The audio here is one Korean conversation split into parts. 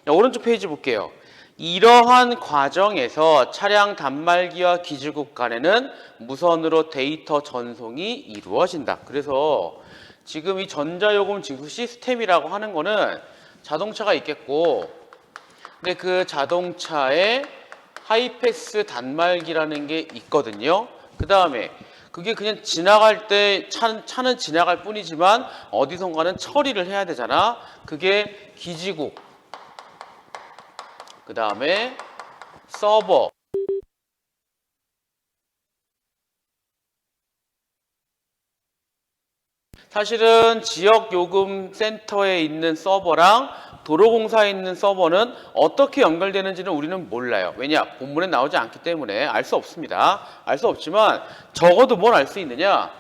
자, 오른쪽 페이지 볼게요. 이러한 과정에서 차량 단말기와 기지국 간에는 무선으로 데이터 전송이 이루어진다. 그래서 지금 이 전자요금 징수 시스템이라고 하는 거는 자동차가 있겠고, 근데 그 자동차에 하이패스 단말기라는 게 있거든요. 그 다음에 그게 그냥 지나갈 때 차는 지나갈 뿐이지만 어디선가는 처리를 해야 되잖아. 그게 기지국, 그 다음에 서버, 사실은 지역요금센터에 있는 서버랑 도로공사에 있는 서버는 어떻게 연결되는지는 우리는 몰라요. 왜냐? 본문에 나오지 않기 때문에 알 수 없습니다. 알 수 없지만 적어도 뭘 알 수 있느냐?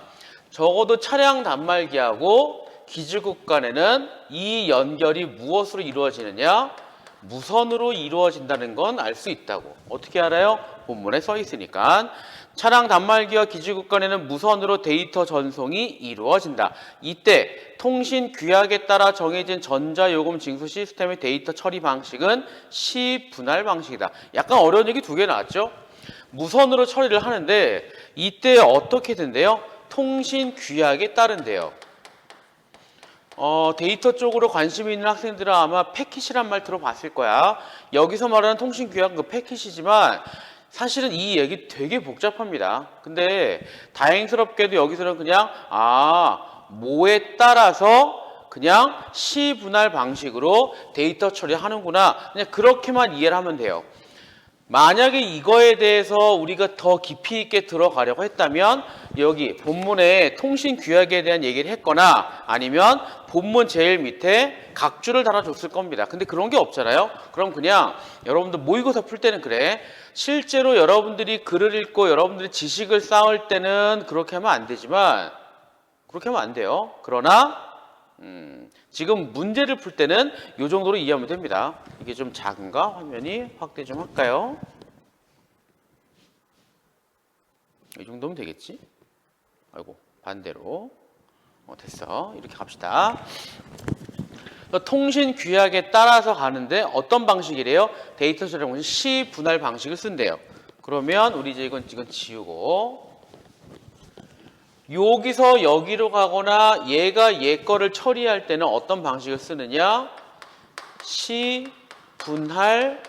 적어도 차량 단말기하고 기지국 간에는 이 연결이 무엇으로 이루어지느냐? 무선으로 이루어진다는 건 알 수 있다고. 어떻게 알아요? 본문에 써 있으니까. 차량 단말기와 기지국 간에는 무선으로 데이터 전송이 이루어진다. 이때 통신 규약에 따라 정해진 전자요금 징수 시스템의 데이터 처리 방식은 시분할 방식이다. 약간 어려운 얘기 두 개 나왔죠? 무선으로 처리를 하는데 이때 어떻게 된대요? 통신 규약에 따른대요. 데이터 쪽으로 관심이 있는 학생들은 아마 패킷이란 말 들어봤을 거야. 여기서 말하는 통신 규약은 그 패킷이지만 사실은 이 얘기 되게 복잡합니다. 근데 다행스럽게도 여기서는 그냥 뭐에 따라서 그냥 시분할 방식으로 데이터 처리하는구나. 그냥 그렇게만 이해를 하면 돼요. 만약에 이거에 대해서 우리가 더 깊이 있게 들어가려고 했다면 여기 본문에 통신 규약에 대한 얘기를 했거나 아니면 본문 제일 밑에 각주를 달아줬을 겁니다. 근데 그런 게 없잖아요. 그럼 그냥 여러분들 모의고사 풀 때는 그래. 실제로 여러분들이 글을 읽고 여러분들이 지식을 쌓을 때는 그렇게 하면 안 되지만 그렇게 하면 안 돼요. 그러나 지금 문제를 풀 때는 이 정도로 이해하면 됩니다. 이게 좀 작은가? 화면이 확대 좀 할까요? 이 정도면 되겠지? 아이고, 반대로. 됐어. 이렇게 갑시다. 통신 규약에 따라서 가는데 어떤 방식이래요? 데이터 처리 방식 시분할 방식을 쓴대요. 그러면 우리 이제 이건 지우고 여기서 여기로 가거나 얘가 얘 거를 처리할 때는 어떤 방식을 쓰느냐? 시분할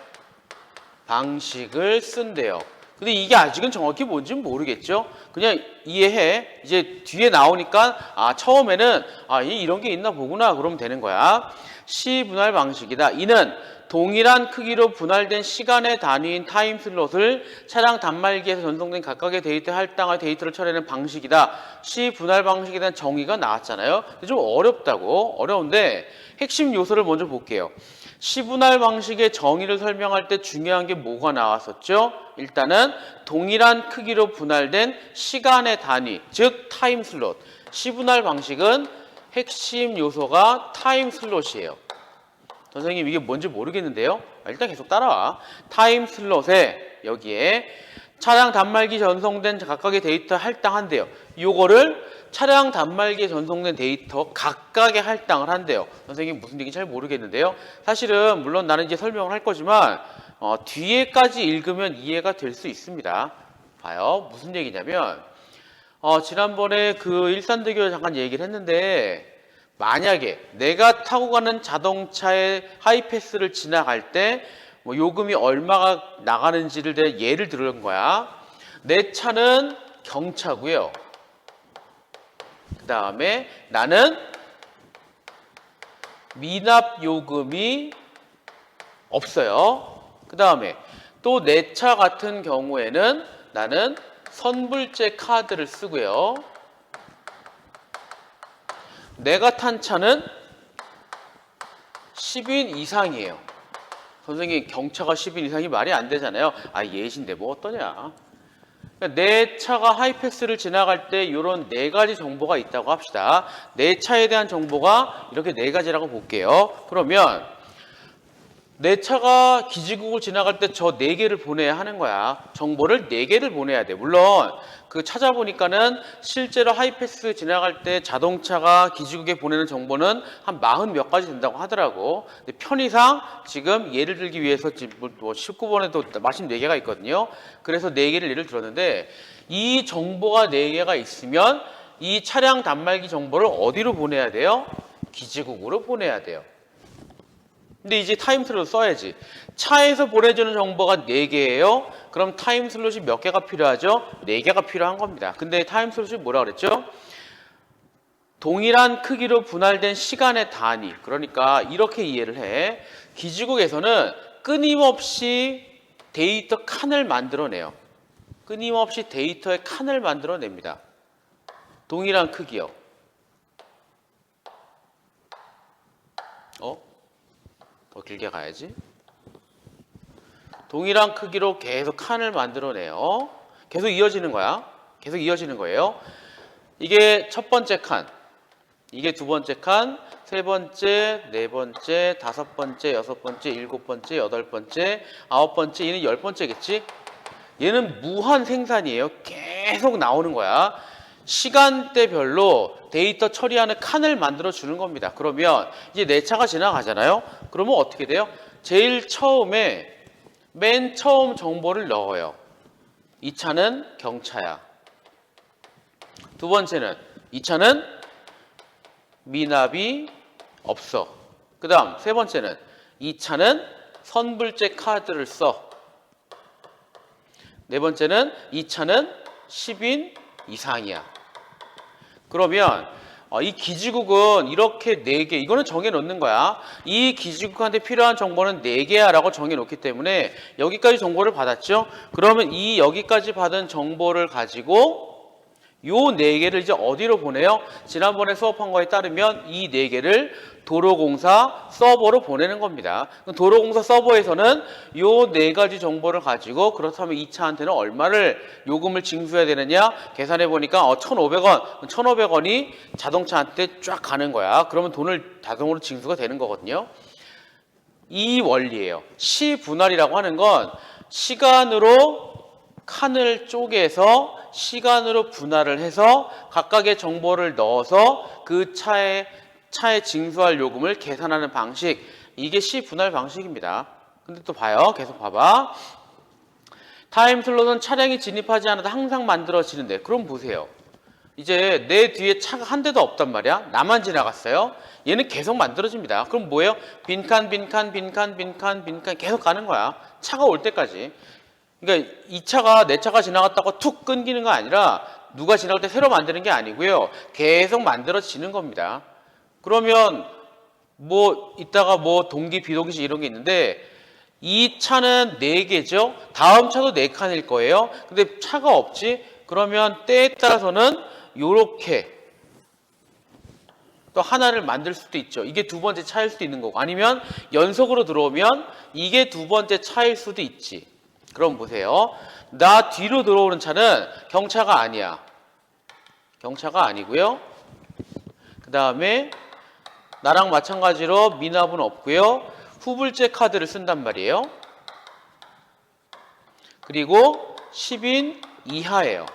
방식을 쓴대요. 근데 이게 아직은 정확히 뭔지는 모르겠죠? 그냥 이해해. 이제 뒤에 나오니까 처음에는 이런 게 있나 보구나 그러면 되는 거야. 시분할 방식이다. 이는 동일한 크기로 분할된 시간의 단위인 타임 슬롯을 차량 단말기에서 전송된 각각의 데이터에 할당할 데이터를 처리하는 방식이다. 시분할 방식에 대한 정의가 나왔잖아요. 좀 어려운데 핵심 요소를 먼저 볼게요. 시분할 방식의 정의를 설명할 때 중요한 게 뭐가 나왔었죠? 일단은 동일한 크기로 분할된 시간의 단위, 즉 타임 슬롯. 시분할 방식은 핵심 요소가 타임 슬롯이에요. 선생님 이게 뭔지 모르겠는데요. 일단 계속 따라와. 타임 슬롯에 여기에 차량 단말기 전송된 각각의 데이터 할당한대요. 요거를 차량 단말기에 전송된 데이터 각각의 할당을 한대요. 선생님 무슨 얘기인지 잘 모르겠는데요. 사실은 물론 나는 이제 설명을 할 거지만 뒤에까지 읽으면 이해가 될 수 있습니다. 봐요. 무슨 얘기냐면 지난번에 그 일산대교 잠깐 얘기를 했는데 만약에 내가 타고 가는 자동차의 하이패스를 지나갈 때 요금이 얼마가 나가는지를 내 예를 들은 거야. 내 차는 경차고요. 그 다음에 나는 미납 요금이 없어요. 그 다음에 또 내 차 같은 경우에는 나는 선불제 카드를 쓰고요. 내가 탄 차는 10인 이상이에요. 선생님 경차가 10인 이상이 말이 안 되잖아요. 예신데 뭐 어떠냐. 그러니까 내 차가 하이패스를 지나갈 때 이런 네 가지 정보가 있다고 합시다. 내 차에 대한 정보가 이렇게 네 가지라고 볼게요. 그러면 내 차가 기지국을 지나갈 때 저 4개를 보내야 하는 거야. 정보를 4개를 보내야 돼. 물론 그 찾아보니까는 실제로 하이패스 지나갈 때 자동차가 기지국에 보내는 정보는 한 40 몇 가지 된다고 하더라고. 근데 편의상 지금 예를 들기 위해서 뭐 19번에도 마침 4개가 있거든요. 그래서 4개를 예를 들었는데 이 정보가 4개가 있으면 이 차량 단말기 정보를 어디로 보내야 돼요? 기지국으로 보내야 돼요. 근데 이제 타임슬롯 써야지. 차에서 보내주는 정보가 4개예요. 그럼 타임슬롯이 몇 개가 필요하죠? 4개가 필요한 겁니다. 근데 타임슬롯이 뭐라 그랬죠? 동일한 크기로 분할된 시간의 단위. 그러니까 이렇게 이해를 해. 기지국에서는 끊임없이 데이터 칸을 만들어내요. 끊임없이 데이터의 칸을 만들어냅니다. 동일한 크기요. 더 길게 가야지. 동일한 크기로 계속 칸을 만들어내요. 계속 이어지는 거야. 계속 이어지는 거예요. 이게 첫 번째 칸, 이게 두 번째 칸, 세 번째, 네 번째, 다섯 번째, 여섯 번째, 일곱 번째, 여덟 번째, 아홉 번째, 얘는 10번째겠지? 얘는 무한 생산이에요. 계속 나오는 거야. 시간대별로 데이터 처리하는 칸을 만들어 주는 겁니다. 그러면 이제 내 차가 지나가잖아요. 그러면 어떻게 돼요? 제일 처음에 맨 처음 정보를 넣어요. 이 차는 경차야. 두 번째는 이 차는 미납이 없어. 그 다음 세 번째는 이 차는 선불제 카드를 써. 네 번째는 이 차는 10인 이상이야. 그러면 이 기지국은 이렇게 4개, 이거는 정해 놓는 거야. 이 기지국한테 필요한 정보는 4개야 라고 정해 놓기 때문에 여기까지 정보를 받았죠. 그러면 이 여기까지 받은 정보를 가지고 요 4개를 이제 어디로 보내요? 지난번에 수업한 거에 따르면 이 4개를 도로공사 서버로 보내는 겁니다. 도로공사 서버에서는 요 4가지 정보를 가지고 그렇다면 이 차한테는 얼마를 요금을 징수해야 되느냐 계산해 보니까 1,500원, 1,500원이 자동차한테 쫙 가는 거야. 그러면 돈을 자동으로 징수가 되는 거거든요. 이 원리예요. 시분할이라고 하는 건 시간으로 칸을 쪼개서 시간으로 분할을 해서 각각의 정보를 넣어서 그 차에 징수할 요금을 계산하는 방식, 이게 시분할 방식입니다. 근데 또 봐요. 계속 봐봐. 타임슬롯은 차량이 진입하지 않아도 항상 만들어지는데, 그럼 보세요. 이제 내 뒤에 차가 한 대도 없단 말이야. 나만 지나갔어요. 얘는 계속 만들어집니다. 그럼 뭐예요? 빈칸 계속 가는 거야. 차가 올 때까지. 그러니까 이 차가 내 차가 지나갔다고 툭 끊기는 거 아니라 누가 지나갈 때 새로 만드는 게 아니고요. 계속 만들어지는 겁니다. 그러면 뭐 이따가 뭐 동기 비동기식 이런 게 있는데 이 차는 4개죠. 다음 차도 4칸일 거예요. 근데 차가 없지? 그러면 때에 따라서는 요렇게 또 하나를 만들 수도 있죠. 이게 두 번째 차일 수도 있는 거고 아니면 연속으로 들어오면 이게 두 번째 차일 수도 있지. 그럼 보세요. 나 뒤로 들어오는 차는 경차가 아니야. 경차가 아니고요. 그 다음에 나랑 마찬가지로 미납은 없고요. 후불제 카드를 쓴단 말이에요. 그리고 10인 이하예요.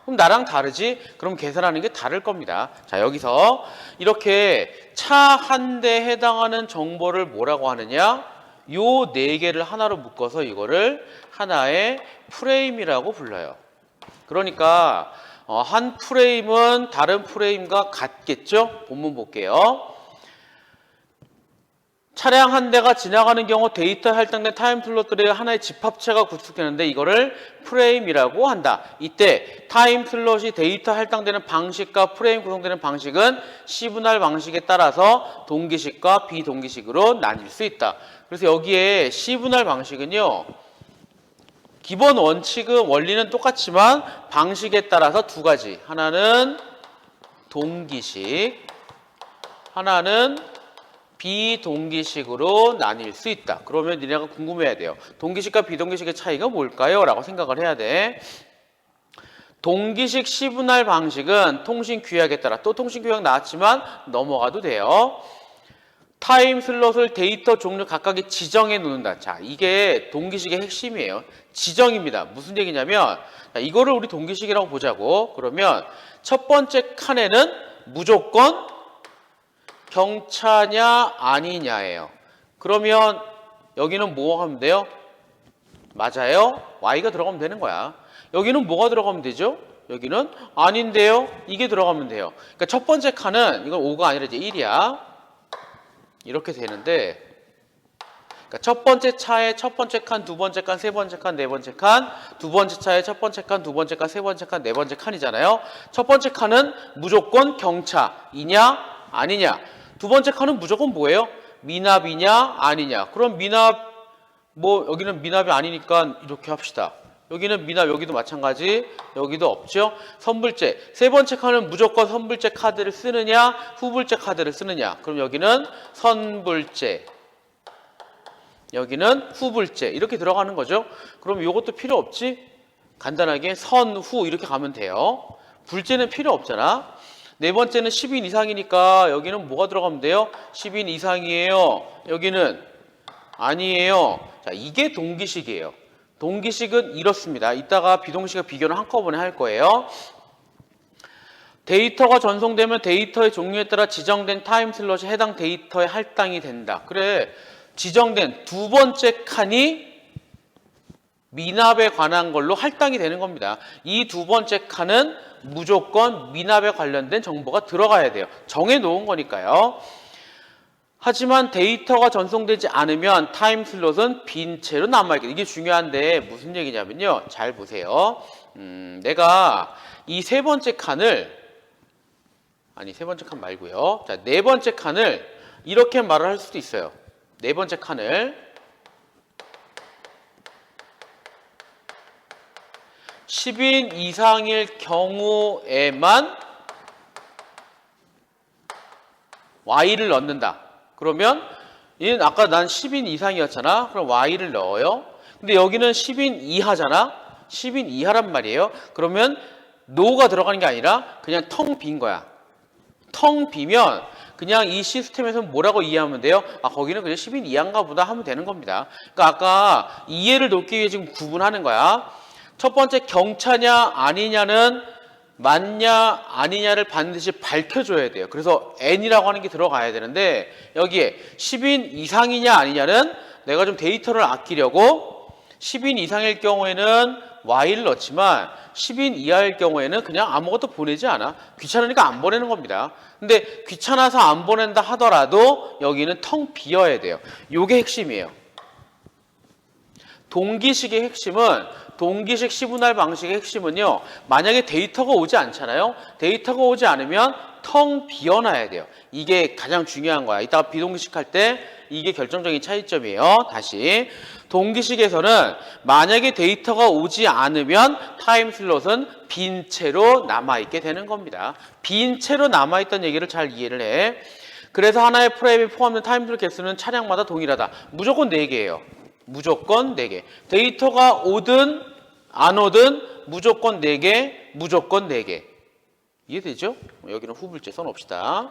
그럼 나랑 다르지? 그럼 계산하는 게 다를 겁니다. 자, 여기서 이렇게 차 한 대에 해당하는 정보를 뭐라고 하느냐? 요 4개를 하나로 묶어서 이거를 하나의 프레임이라고 불러요. 그러니까 한 프레임은 다른 프레임과 같겠죠? 본문 볼게요. 차량 한 대가 지나가는 경우 데이터에 할당된 타임슬롯들의 하나의 집합체가 구축되는데 이거를 프레임이라고 한다. 이때 타임슬롯이 데이터 할당되는 방식과 프레임 구성되는 방식은 C분할 방식에 따라서 동기식과 비동기식으로 나뉠 수 있다. 그래서 여기에 C분할 방식은요. 기본 원칙은 원리는 똑같지만 방식에 따라서 두 가지. 하나는 동기식, 하나는 비동기식으로 나뉠 수 있다. 그러면 니네가 궁금해야 돼요. 동기식과 비동기식의 차이가 뭘까요? 라고 생각을 해야 돼. 동기식 C분할 방식은 통신규약에 따라 또 통신규약 나왔지만 넘어가도 돼요. 타임 슬롯을 데이터 종류 각각에 지정해 놓는다. 자, 이게 동기식의 핵심이에요. 지정입니다. 무슨 얘기냐면, 자, 이거를 우리 동기식이라고 보자고. 그러면 첫 번째 칸에는 무조건 경차냐 아니냐예요. 그러면 여기는 뭐 하면 돼요? 맞아요. Y가 들어가면 되는 거야. 여기는 뭐가 들어가면 되죠? 여기는 아닌데요. 이게 들어가면 돼요. 그러니까 첫 번째 칸은 이건 5가 아니라 이제 1이야. 이렇게 되는데, 그러니까 첫 번째 차에 첫 번째 칸, 두 번째 칸, 세 번째 칸, 네 번째 칸, 두 번째 차에 첫 번째 칸, 두 번째 칸, 세 번째 칸, 네 번째 칸이잖아요. 첫 번째 칸은 무조건 경차이냐 아니냐. 두 번째 칸은 무조건 뭐예요? 미납이냐 아니냐. 그럼 미납, 뭐 여기는 미납이 아니니까 이렇게 합시다. 여기는 미납, 여기도 마찬가지, 여기도 없죠. 선불제, 세 번째 칸은 무조건 선불제 카드를 쓰느냐 후불제 카드를 쓰느냐. 그럼 여기는 선불제, 여기는 후불제, 이렇게 들어가는 거죠. 그럼 이것도 필요 없지? 간단하게 선후 이렇게 가면 돼요. 불제는 필요 없잖아. 네 번째는 10인 이상이니까 여기는 뭐가 들어가면 돼요? 10인 이상이에요. 여기는 아니에요. 자, 이게 동기식이에요. 동기식은 이렇습니다. 이따가 비동식과 비교는 한꺼번에 할 거예요. 데이터가 전송되면 데이터의 종류에 따라 지정된 타임 슬롯이 해당 데이터에 할당이 된다. 그래, 지정된 두 번째 칸이 미납에 관한 걸로 할당이 되는 겁니다. 이 두 번째 칸은 무조건 미납에 관련된 정보가 들어가야 돼요. 정해놓은 거니까요. 하지만 데이터가 전송되지 않으면 타임 슬롯은 빈 채로 남아있게. 이게 중요한데 무슨 얘기냐면요. 잘 보세요. 내가 이 세 번째 칸을, 아니 세 번째 칸 말고요. 자, 네 번째 칸을 이렇게 말을 할 수도 있어요. 네 번째 칸을 10인 이상일 경우에만 Y를 넣는다. 그러면 얘는 아까 난 10인 이상이었잖아. 그럼 Y를 넣어요. 근데 여기는 10인 이하잖아. 10인 이하란 말이에요. 그러면 NO가 들어가는 게 아니라 그냥 텅 빈 거야. 텅 비면 그냥 이 시스템에서 뭐라고 이해하면 돼요? 아, 거기는 그냥 10인 이하인가 보다 하면 되는 겁니다. 그러니까 아까 이해를 돕기 위해 지금 구분하는 거야. 첫 번째 경차냐 아니냐는 맞냐 아니냐를 반드시 밝혀줘야 돼요. 그래서 N이라고 하는 게 들어가야 되는데 여기에 10인 이상이냐 아니냐는 내가 좀 데이터를 아끼려고 10인 이상일 경우에는 Y를 넣지만 10인 이하일 경우에는 그냥 아무것도 보내지 않아. 귀찮으니까 안 보내는 겁니다. 근데 귀찮아서 안 보낸다 하더라도 여기는 텅 비어야 돼요. 요게 핵심이에요. 동기식의 핵심은, 동기식 시분할 방식의 핵심은요, 만약에 데이터가 오지 않잖아요. 데이터가 오지 않으면 텅 비어놔야 돼요. 이게 가장 중요한 거야. 이따가 비동기식 할 때 이게 결정적인 차이점이에요. 다시, 동기식에서는 만약에 데이터가 오지 않으면 타임 슬롯은 빈 채로 남아있게 되는 겁니다. 빈 채로 남아있다는 얘기를 잘 이해를 해. 그래서 하나의 프레임에 포함된 타임 슬롯 개수는 차량마다 동일하다. 무조건 4개예요. 무조건 4개. 데이터가 오든 안 오든 무조건 4개, 무조건 4개. 이해되죠? 여기는 후불제 써놓읍시다.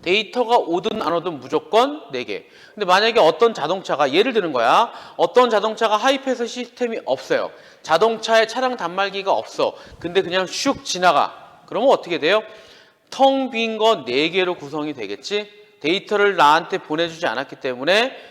데이터가 오든 안 오든 무조건 4개. 근데 만약에 어떤 자동차가, 예를 드는 거야. 어떤 자동차가 하이패스 시스템이 없어요. 자동차에 차량 단말기가 없어. 근데 그냥 슉 지나가. 그러면 어떻게 돼요? 텅 빈 거 4개로 구성이 되겠지? 데이터를 나한테 보내주지 않았기 때문에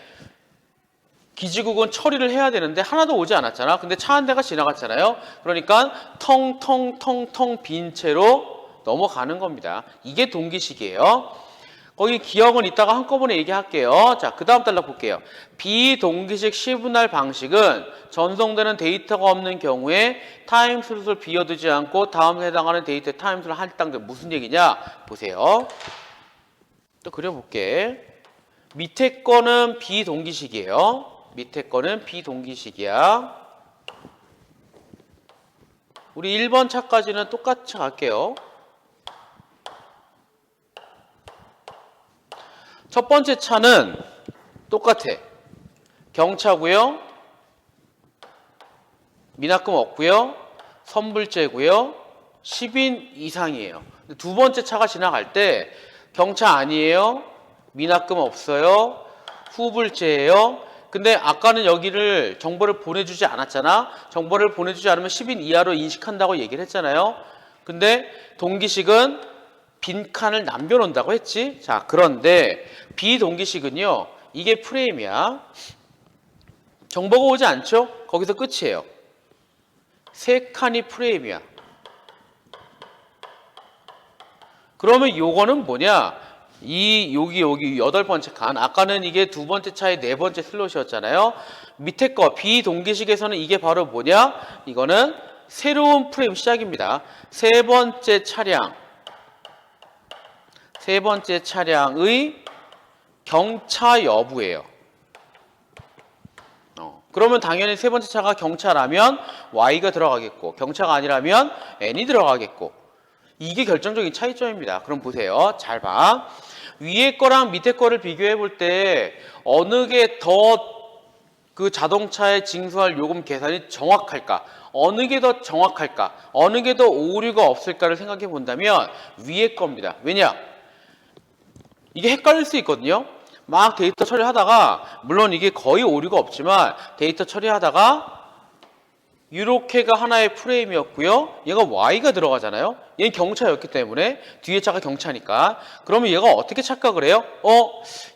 기지국은 처리를 해야 되는데 하나도 오지 않았잖아. 근데 차 한 대가 지나갔잖아요. 그러니까 텅텅텅텅 빈 채로 넘어가는 겁니다. 이게 동기식이에요. 거기 기억은 이따가 한꺼번에 얘기할게요. 자, 그 다음 단락 볼게요. 비동기식 시분할 방식은 전송되는 데이터가 없는 경우에 타임 슬롯을 비워두지 않고 다음에 해당하는 데이터의 타임 슬롯 할당된. 무슨 얘기냐? 보세요. 또 그려볼게. 밑에 거는 비동기식이에요. 밑에 거는 비동기식이야. 우리 1번 차까지는 똑같이 갈게요. 첫 번째 차는 똑같아. 경차고요. 미납금 없고요. 선불제고요. 10인 이상이에요. 두 번째 차가 지나갈 때 경차 아니에요. 미납금 없어요. 후불제예요. 근데 아까는 여기를 정보를 보내주지 않았잖아. 정보를 보내주지 않으면 10인 이하로 인식한다고 얘기를 했잖아요. 근데 동기식은 빈칸을 남겨놓는다고 했지. 자, 그런데 비동기식은요. 이게 프레임이야. 정보가 오지 않죠? 거기서 끝이에요. 3칸이 프레임이야. 그러면 요거는 뭐냐? 여기 8번째 칸. 아까는 이게 2번째 차의 4번째 슬롯이었잖아요. 밑에 거 비동기식에서는 이게 바로 뭐냐? 이거는 새로운 프레임 시작입니다. 세 번째 차량의 경차 여부예요. 그러면 당연히 세 번째 차가 경차라면 Y가 들어가겠고, 경차가 아니라면 N이 들어가겠고. 이게 결정적인 차이점입니다. 그럼 보세요. 잘 봐. 위에 거랑 밑에 거를 비교해 볼 때 어느 게 더 그 자동차에 징수할 요금 계산이 정확할까? 어느 게 더 정확할까? 어느 게 더 오류가 없을까를 생각해 본다면 위에 겁니다. 왜냐? 이게 헷갈릴 수 있거든요. 막 데이터 처리하다가, 물론 이게 거의 오류가 없지만 데이터 처리하다가 이렇게가 하나의 프레임이었고요. 얘가 Y가 들어가잖아요. 얘는 경차였기 때문에 뒤에 차가 경차니까. 그러면 얘가 어떻게 착각을 해요?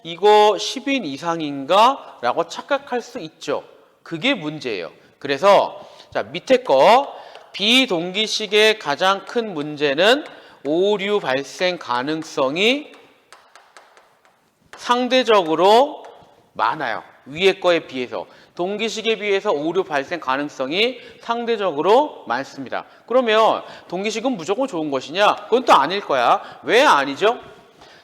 이거 10인 이상인가? 라고 착각할 수 있죠. 그게 문제예요. 그래서 자, 밑에 거 비동기식의 가장 큰 문제는 오류 발생 가능성이 상대적으로 많아요. 위에 거에 비해서. 동기식에 비해서 오류 발생 가능성이 상대적으로 많습니다. 그러면 동기식은 무조건 좋은 것이냐? 그건 또 아닐 거야. 왜 아니죠?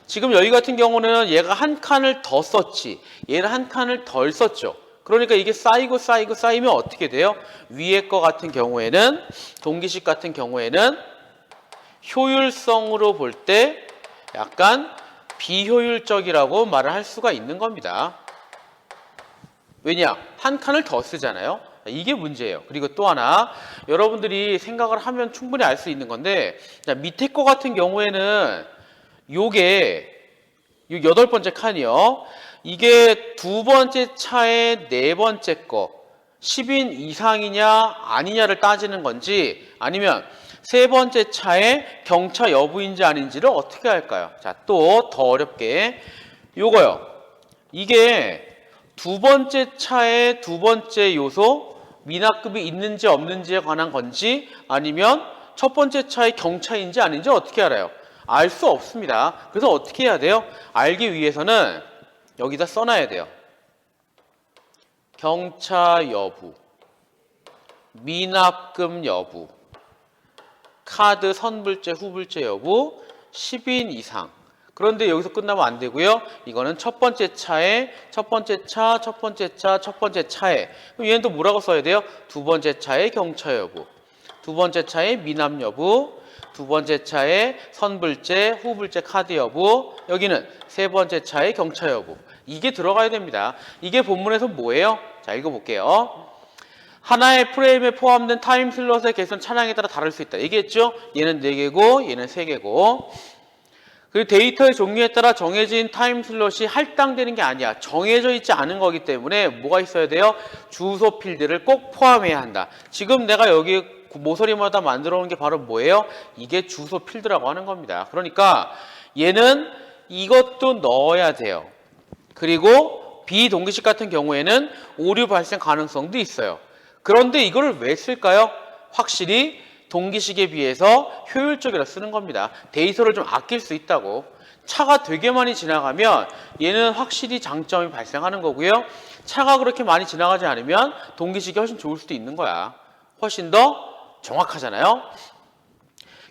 지금 여기 같은 경우는 얘가 한 칸을 더 썼지, 얘는 한 칸을 덜 썼죠. 그러니까 이게 쌓이면 어떻게 돼요? 위에 거 같은 경우에는, 동기식 같은 경우에는 효율성으로 볼 때 약간 비효율적이라고 말을 할 수가 있는 겁니다. 왜냐? 한 칸을 더 쓰잖아요. 이게 문제예요. 그리고 또 하나, 여러분들이 생각을 하면 충분히 알 수 있는 건데, 자, 밑에 거 같은 경우에는 요게 8번째 칸이요. 이게 2번째 차의 4번째 거 10인 이상이냐 아니냐를 따지는 건지, 아니면 3번째 차의 경차 여부인지 아닌지를 어떻게 할까요? 자, 또 더 어렵게 요거요. 이게 2번째 차의 2번째 요소, 미납금이 있는지 없는지에 관한 건지, 아니면 첫 번째 차의 경차인지 아닌지 어떻게 알아요? 알 수 없습니다. 그래서 어떻게 해야 돼요? 알기 위해서는 여기다 써놔야 돼요. 경차 여부, 미납금 여부, 카드 선불제, 후불제 여부, 10인 이상. 그런데 여기서 끝나면 안 되고요. 이거는 첫 번째 차에, 첫 번째 차에. 그럼 얘는 또 뭐라고 써야 돼요? 두 번째 차의 경차 여부, 두 번째 차의 미납 여부, 두 번째 차의 선불제, 후불제 카드 여부, 여기는 세 번째 차의 경차 여부. 이게 들어가야 됩니다. 이게 본문에서 뭐예요? 자, 읽어볼게요. 하나의 프레임에 포함된 타임 슬롯의 개수는 차량에 따라 다를 수 있다. 얘기했죠? 얘는 4개고 얘는 3개고. 그리고 데이터의 종류에 따라 정해진 타임 슬롯이 할당되는 게 아니야. 정해져 있지 않은 거기 때문에 뭐가 있어야 돼요? 주소 필드를 꼭 포함해야 한다. 지금 내가 여기 모서리마다 만들어 놓은 게 바로 뭐예요? 이게 주소 필드라고 하는 겁니다. 그러니까 얘는 이것도 넣어야 돼요. 그리고 비동기식 같은 경우에는 오류 발생 가능성도 있어요. 그런데 이거를 왜 쓸까요? 확실히 동기식에 비해서 효율적이라 쓰는 겁니다. 데이터를 좀 아낄 수 있다고. 차가 되게 많이 지나가면 얘는 확실히 장점이 발생하는 거고요. 차가 그렇게 많이 지나가지 않으면 동기식이 훨씬 좋을 수도 있는 거야. 훨씬 더 정확하잖아요.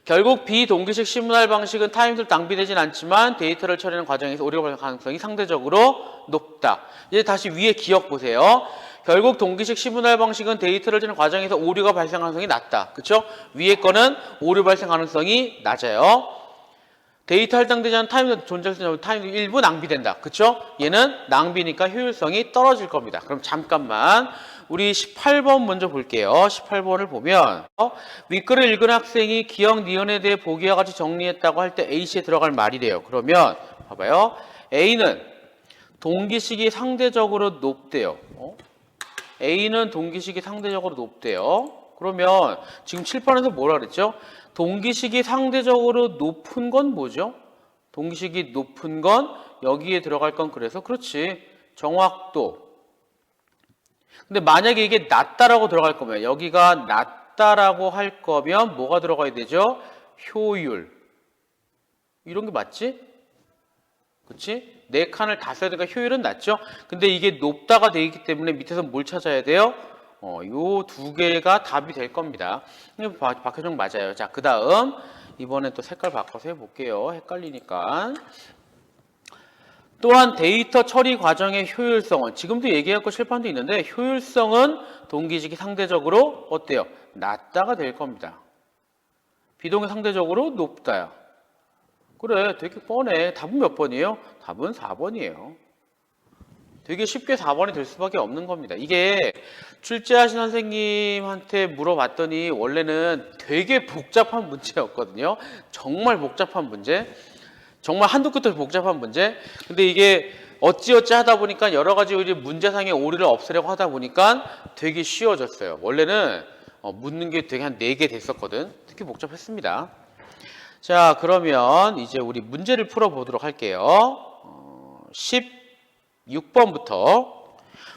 결국 비동기식 시문할 방식은 타임슬 낭비되진 않지만 데이터를 처리하는 과정에서 오류가 발생 가능성이 상대적으로 높다. 이제 다시 위에 기억 보세요. 결국 동기식 시분할 방식은 데이터를 주는 과정에서 오류가 발생 가능성이 낮다. 그렇죠? 위에 거는 오류 발생 가능성이 낮아요. 데이터 할당되지 않은 타임도 존재할 수 있는 타임도 일부 낭비된다. 그렇죠? 얘는 낭비니까 효율성이 떨어질 겁니다. 그럼 잠깐만 우리 18번 먼저 볼게요. 18번을 보면 윗글을 읽은 학생이 기억 니은에 대해 보기와 같이 정리했다고 할 때 A시에 들어갈 말이래요. 그러면 봐봐요. A는 동기식이 상대적으로 높대요. A는 동기식이 상대적으로 높대요. 그러면 지금 칠판에서 뭐라 그랬죠? 동기식이 상대적으로 높은 건 뭐죠? 동기식이 높은 건 여기에 들어갈 건 그래서 그렇지. 정확도. 근데 만약에 이게 낮다라고 들어갈 거면 여기가 낮다라고 할 거면 뭐가 들어가야 되죠? 효율. 이런 게 맞지? 그치? 네 칸을 다 써야 되니까 효율은 낮죠? 근데 이게 높다가 돼 있기 때문에 밑에서 뭘 찾아야 돼요? 요 두 개가 답이 될 겁니다. 박효정 맞아요. 자, 그 다음 이번엔 또 색깔 바꿔서 해볼게요. 헷갈리니까. 또한 데이터 처리 과정의 효율성은 지금도 얘기했고 칠판도 있는데 효율성은 동기식이 상대적으로 어때요? 낮다가 될 겁니다. 비동이 상대적으로 높다야. 그래, 되게 뻔해. 답은 몇 번이에요? 답은 4번이에요. 되게 쉽게 4번이 될 수밖에 없는 겁니다. 이게 출제하신 선생님한테 물어봤더니 원래는 되게 복잡한 문제였거든요. 정말 복잡한 문제. 정말 한두 끝도 복잡한 문제. 근데 이게 어찌어찌 하다 보니까 여러 가지 문제상의 오류를 없애려고 하다 보니까 되게 쉬워졌어요. 원래는 묻는 게 되게 한 4개 됐었거든. 되게 복잡했습니다. 자, 그러면 이제 우리 문제를 풀어보도록 할게요. 16번부터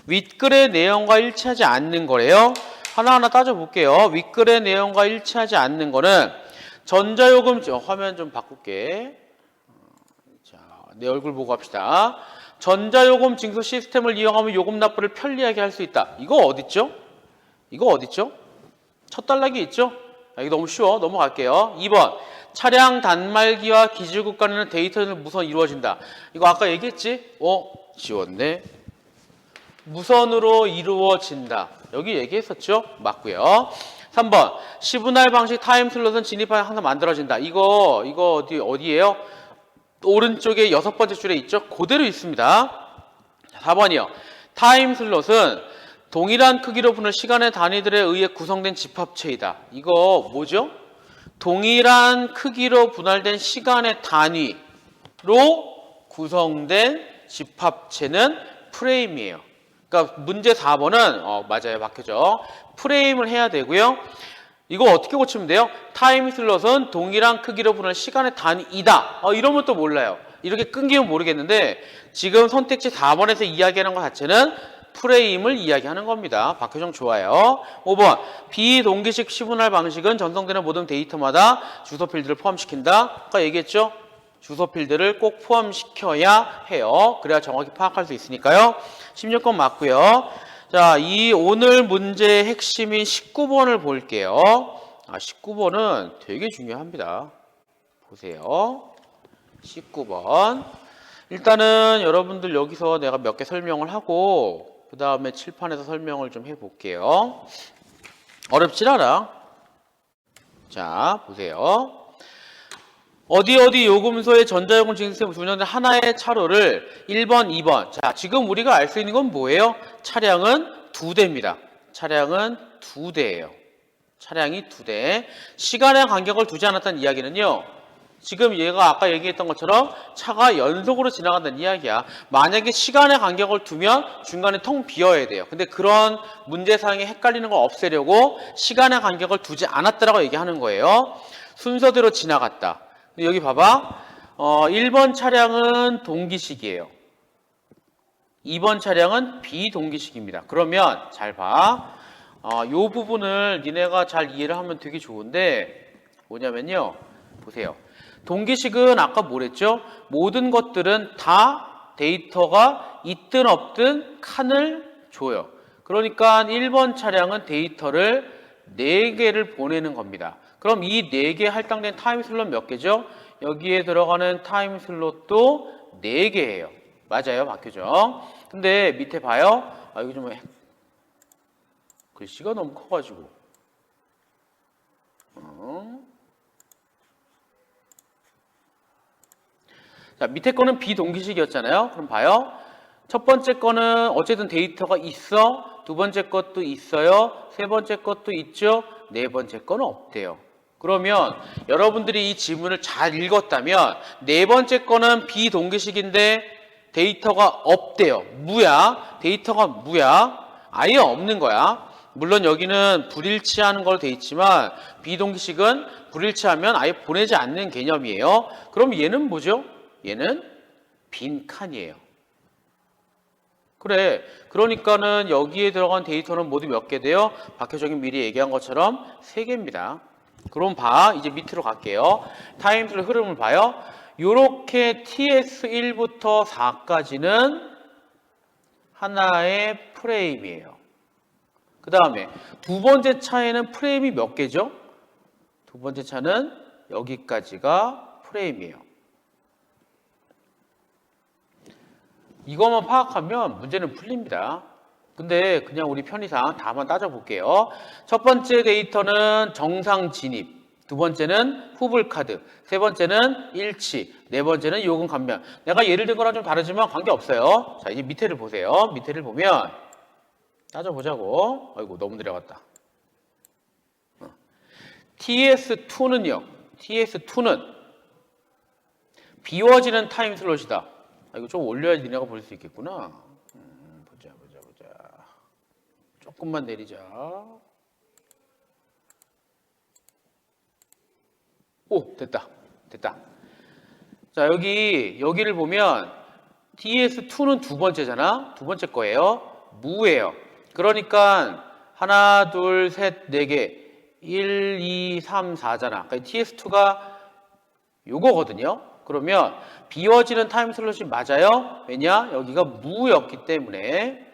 윗글의 내용과 일치하지 않는 거래요. 하나하나 따져볼게요. 윗글의 내용과 일치하지 않는 거는 전자요금, 화면 좀 바꿀게. 자, 내 얼굴 보고 합시다. 전자요금 징수 시스템을 이용하면 요금 납부를 편리하게 할 수 있다. 이거 어딨죠? 이거 어딨죠? 첫 단락이 있죠? 이거 너무 쉬워. 넘어갈게요. 2번. 차량 단말기와 기지국 간에는 데이터는 무선 이루어진다. 이거 아까 얘기했지? 지웠네. 무선으로 이루어진다. 여기 얘기했었죠? 맞고요. 3번. 시분할 방식 타임 슬롯은 진입하여 항상 만들어진다. 이거 어디예요? 오른쪽에 6번째 줄에 있죠? 그대로 있습니다. 4번이요. 타임 슬롯은 동일한 크기로 분할 시간의 단위들에 의해 구성된 집합체이다. 이거 뭐죠? 동일한 크기로 분할된 시간의 단위로 구성된 집합체는 프레임이에요. 그러니까 문제 4번은 맞아요. 박혀져. 프레임을 해야 되고요. 이거 어떻게 고치면 돼요? 타임 슬롯은 동일한 크기로 분할 시간의 단위이다. 이러면 또 몰라요. 이렇게 끊기면 모르겠는데 지금 선택지 4번에서 이야기하는 것 자체는 프레임을 이야기하는 겁니다. 박효정 좋아요. 5번. 비동기식 시분할 방식은 전송되는 모든 데이터마다 주소 필드를 포함시킨다. 아까 얘기했죠? 주소 필드를 꼭 포함시켜야 해요. 그래야 정확히 파악할 수 있으니까요. 16번 맞고요. 자, 이 오늘 문제의 핵심인 19번을 볼게요. 19번은 되게 중요합니다. 보세요. 19번. 일단은 여러분들 여기서 내가 몇 개 설명을 하고 그 다음에 칠판에서 설명을 좀 해볼게요. 어렵진 않아. 자, 보세요. 어디 요금소의 전자요금 징수에 운영된 하나의 차로를 1번, 2번. 자, 지금 우리가 알 수 있는 건 뭐예요? 차량은 2대입니다. 차량은 2대예요. 차량이 2대. 시간의 간격을 두지 않았다는 이야기는요. 지금 얘가 아까 얘기했던 것처럼 차가 연속으로 지나간다는 이야기야. 만약에 시간의 간격을 두면 중간에 텅 비어야 돼요. 근데 그런 문제상에 헷갈리는 걸 없애려고 시간의 간격을 두지 않았다라고 얘기하는 거예요. 순서대로 지나갔다. 여기 봐봐. 1번 차량은 동기식이에요. 2번 차량은 비동기식입니다. 그러면 잘 봐. 요 부분을 니네가 잘 이해를 하면 되게 좋은데 뭐냐면요. 보세요. 동기식은 아까 뭐랬죠? 모든 것들은 다 데이터가 있든 없든 칸을 줘요. 그러니까 1번 차량은 데이터를 4개를 보내는 겁니다. 그럼 이 4개에 할당된 타임 슬롯 몇 개죠? 여기에 들어가는 타임 슬롯도 4개예요. 맞아요, 박효정. 근데 밑에 봐요. 이거 좀 글씨가 너무 커가지고. 자, 밑에 거는 비동기식이었잖아요. 그럼 봐요. 첫 번째 거는 어쨌든 데이터가 있어. 두 번째 것도 있어요. 세 번째 것도 있죠. 네 번째 거는 없대요. 그러면 여러분들이 이 지문을 잘 읽었다면 네 번째 거는 비동기식인데 데이터가 없대요. 무야. 데이터가 무야. 아예 없는 거야. 물론 여기는 불일치하는 걸로 돼 있지만 비동기식은 불일치하면 아예 보내지 않는 개념이에요. 그럼 얘는 뭐죠? 얘는 빈 칸이에요. 그래. 그러니까는 여기에 들어간 데이터는 모두 몇 개 돼요? 박효정이 미리 얘기한 것처럼 3개입니다. 그럼 봐. 이제 밑으로 갈게요. 타임슬 흐름을 봐요. 요렇게 TS1부터 4까지는 하나의 프레임이에요. 그 다음에 두 번째 차에는 프레임이 몇 개죠? 두 번째 차는 여기까지가 프레임이에요. 이것만 파악하면 문제는 풀립니다. 근데 그냥 우리 편의상 다만 따져볼게요. 첫 번째 데이터는 정상 진입, 두 번째는 후불카드, 세 번째는 일치, 네 번째는 요금 감면. 내가 예를 든 거랑 좀 다르지만 관계없어요. 자, 이제 밑에를 보세요. 밑에를 보면 따져보자고. 아이고, 너무 내려갔다. TS2는요. TS2는 비워지는 타임 슬롯이다. 아, 이거 좀 올려야지 니네가 볼 수 있겠구나. 보자. 조금만 내리자. 오, 됐다. 자, 여기를 보면 TS2는 두 번째잖아. 두 번째 거예요. 무예요. 그러니까 하나, 둘, 셋, 네 개. 1, 2, 3, 4잖아. 그러니까 TS2가 요거거든요. 그러면 비워지는 타임 슬롯이 맞아요. 왜냐? 여기가 무였기 때문에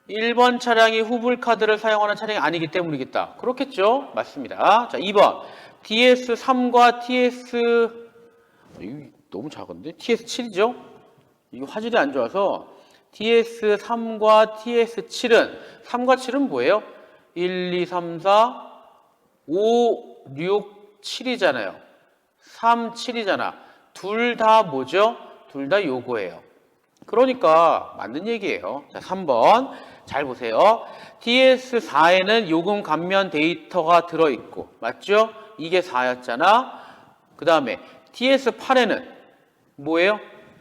1번 차량이 후불카드를 사용하는 차량이 아니기 때문이겠다. 그렇겠죠? 맞습니다. 자, 2번 TS3과 TS 이거 너무 작은데? TS7이죠? 이거 화질이 안 좋아서 TS3과 TS7은 3과 7은 뭐예요? 1, 2, 3, 4, 5, 6, 7이잖아요. 3, 7이잖아. 둘 다 뭐죠? 둘 다 요거예요. 그러니까 맞는 얘기예요. 자, 3번 잘 보세요. TS4에는 요금 감면 데이터가 들어있고 맞죠? 이게 4였잖아. 그 다음에 TS8에는 뭐예요?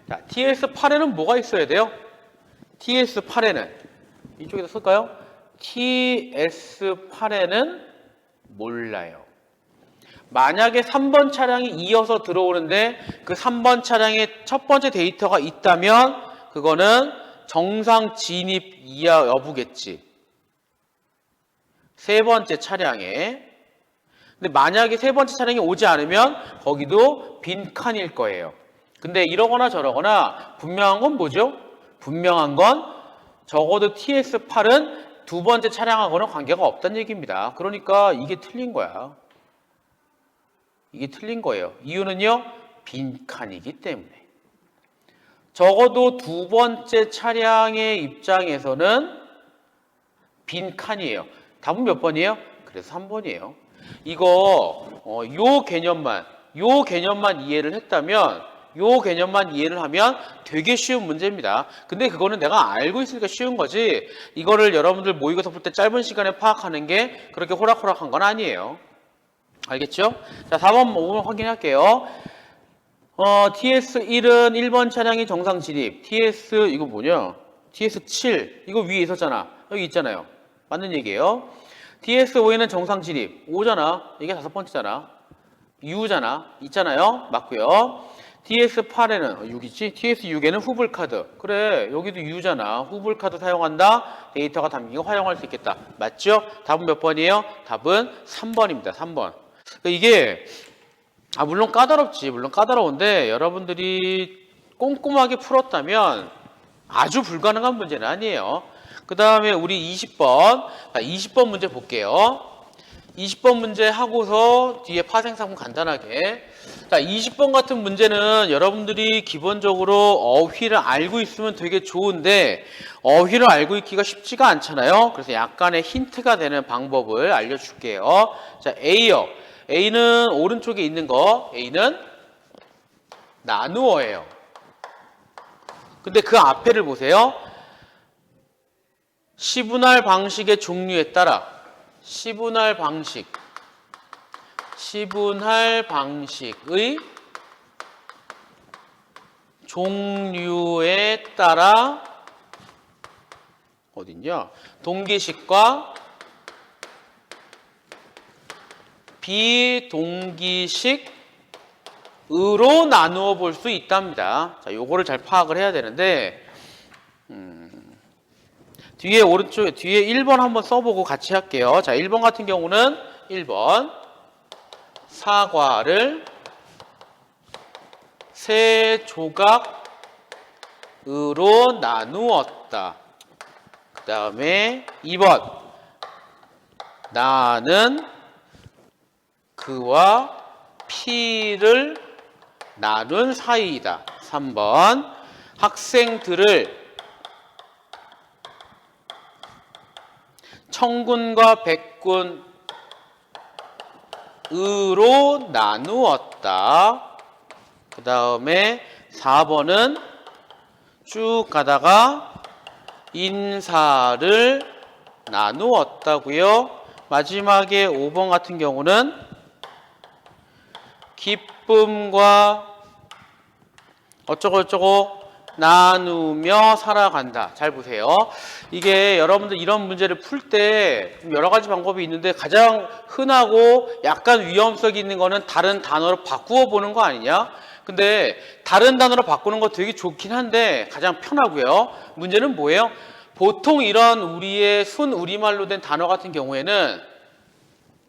자, TS8에는 뭐가 있어야 돼요? TS8에는 이쪽에다 쓸까요? TS8에는 몰라요. 만약에 3번 차량이 이어서 들어오는데 그 3번 차량의 첫 번째 데이터가 있다면 그거는 정상 진입 이하 여부겠지. 세 번째 차량에. 근데 만약에 세 번째 차량이 오지 않으면 거기도 빈 칸일 거예요. 근데 이러거나 저러거나 분명한 건 뭐죠? 분명한 건 적어도 TS8은 두 번째 차량하고는 관계가 없다는 얘기입니다. 그러니까 이게 틀린 거야. 이게 틀린 거예요. 이유는요, 빈칸이기 때문에. 적어도 두 번째 차량의 입장에서는 빈칸이에요. 답은 몇 번이에요? 그래서 3번이에요. 이거 요 개념만 이해를 했다면, 요 개념만 이해를 하면 되게 쉬운 문제입니다. 근데 그거는 내가 알고 있으니까 쉬운 거지, 이거를 여러분들 모의고사 풀 때 짧은 시간에 파악하는 게 그렇게 호락호락한 건 아니에요. 알겠죠? 자, 4번 5번 확인할게요. TS1은 1번 차량이 정상 진입. TS 이거 뭐냐? TS7 이거 위에 있었잖아. 여기 있잖아요. 맞는 얘기예요. TS5에는 정상 진입. 5잖아. 이게 5번째잖아. U잖아. 있잖아요. 맞고요. TS8에는 6이지? TS6에는 후불카드. 그래, 여기도 U잖아. 후불카드 사용한다. 데이터가 담긴 거 활용할 수 있겠다. 맞죠? 답은 몇 번이에요? 답은 3번입니다. 3번. 이게 물론 까다롭지. 물론 까다로운데 여러분들이 꼼꼼하게 풀었다면 아주 불가능한 문제는 아니에요. 그 다음에 우리 20번. 20번 문제 볼게요. 20번 문제 하고서 뒤에 파생상품 간단하게. 자, 20번 같은 문제는 여러분들이 기본적으로 어휘를 알고 있으면 되게 좋은데 어휘를 알고 있기가 쉽지가 않잖아요. 그래서 약간의 힌트가 되는 방법을 알려줄게요. 자, A요. A는 오른쪽에 있는 거. A는 나누어예요. 근데 그 앞에를 보세요. 시분할 방식의 종류에 따라 시분할 방식의 종류에 따라 어딨냐? 동기식과 비동기식으로 나누어 볼 수 있답니다. 자, 요거를 잘 파악을 해야 되는데 뒤에 오른쪽에 뒤에 1번 한번 써보고 같이 할게요. 자, 1번 같은 경우는 1번 사과를 세 조각으로 나누었다. 그 다음에 2번 나는 그와 피를 나눈 사이이다. 3번 학생들을 청군과 백군으로 나누었다. 그 다음에 4번은 쭉 가다가 인사를 나누었다고요. 마지막에 5번 같은 경우는 기쁨과 어쩌고저쩌고 나누며 살아간다. 잘 보세요. 이게 여러분들 이런 문제를 풀 때 여러 가지 방법이 있는데 가장 흔하고 약간 위험성이 있는 거는 다른 단어로 바꾸어 보는 거 아니냐? 근데 다른 단어로 바꾸는 거 되게 좋긴 한데 가장 편하고요. 문제는 뭐예요? 보통 이런 우리의 순 우리말로 된 단어 같은 경우에는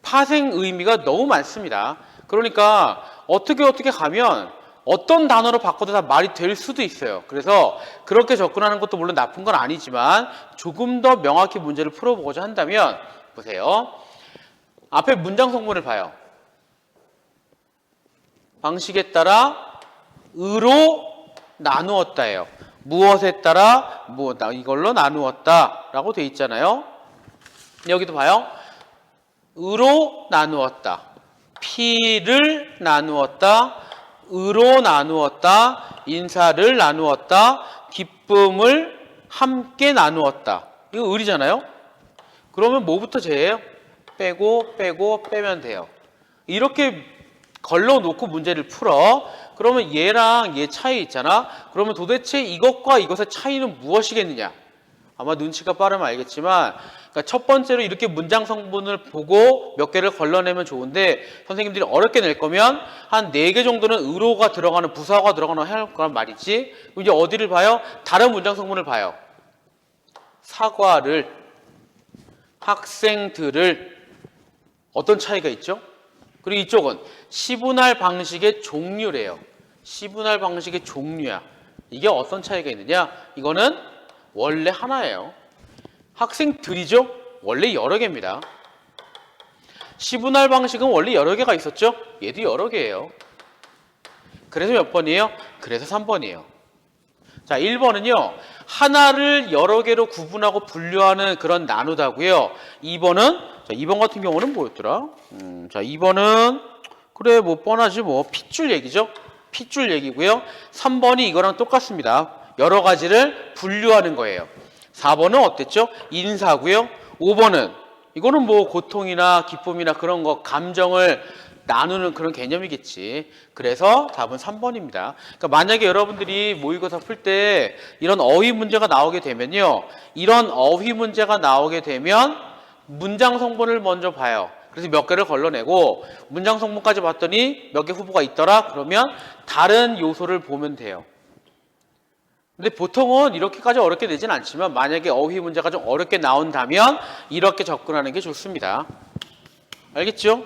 파생 의미가 너무 많습니다. 그러니까 어떻게 가면 어떤 단어로 바꿔도 다 말이 될 수도 있어요. 그래서 그렇게 접근하는 것도 물론 나쁜 건 아니지만 조금 더 명확히 문제를 풀어보고자 한다면 보세요. 앞에 문장 성분을 봐요. 방식에 따라 으로 나누었다예요. 무엇에 따라 이걸로 나누었다 라고 돼 있잖아요. 여기도 봐요. 으로 나누었다. 피를 나누었다. 으로 나누었다. 인사를 나누었다. 기쁨을 함께 나누었다. 이거 을이잖아요. 그러면 뭐부터 제예요? 빼고 빼면 돼요. 이렇게 걸러놓고 문제를 풀어. 그러면 얘랑 얘 차이 있잖아. 그러면 도대체 이것과 이것의 차이는 무엇이겠느냐? 아마 눈치가 빠르면 알겠지만 그러니까 첫 번째로 이렇게 문장 성분을 보고 몇 개를 걸러내면 좋은데 선생님들이 어렵게 낼 거면 한 4개 정도는 의로가 들어가는 부사어가 들어가는 할 거란 말이지. 그럼 이제 어디를 봐요? 다른 문장 성분을 봐요. 사과를, 학생들을. 어떤 차이가 있죠? 그리고 이쪽은 시분할 방식의 종류래요. 시분할 방식의 종류야. 이게 어떤 차이가 있느냐? 이거는 원래 하나예요. 학생들이죠? 원래 여러 개입니다. 시분할 방식은 원래 여러 개가 있었죠? 얘도 여러 개예요. 그래서 몇 번이에요? 그래서 3번이에요. 자, 1번은요. 하나를 여러 개로 구분하고 분류하는 그런 나누다고요. 2번은 자, 2번 같은 경우는 뭐였더라? 자, 2번은 그래 뭐 뻔하지 뭐 핏줄 얘기죠. 핏줄 얘기고요. 3번이 이거랑 똑같습니다. 여러 가지를 분류하는 거예요. 4번은 어땠죠? 인사고요. 5번은 이거는 뭐 고통이나 기쁨이나 그런 거 감정을 나누는 그런 개념이겠지. 그래서 답은 3번입니다. 그러니까 만약에 여러분들이 모의고사 풀 때 이런 어휘 문제가 나오게 되면요. 이런 어휘 문제가 나오게 되면 문장 성분을 먼저 봐요. 그래서 몇 개를 걸러내고 문장 성분까지 봤더니 몇 개 후보가 있더라. 그러면 다른 요소를 보면 돼요. 근데 보통은 이렇게까지 어렵게 되진 않지만 만약에 어휘 문제가 좀 어렵게 나온다면 이렇게 접근하는 게 좋습니다. 알겠죠?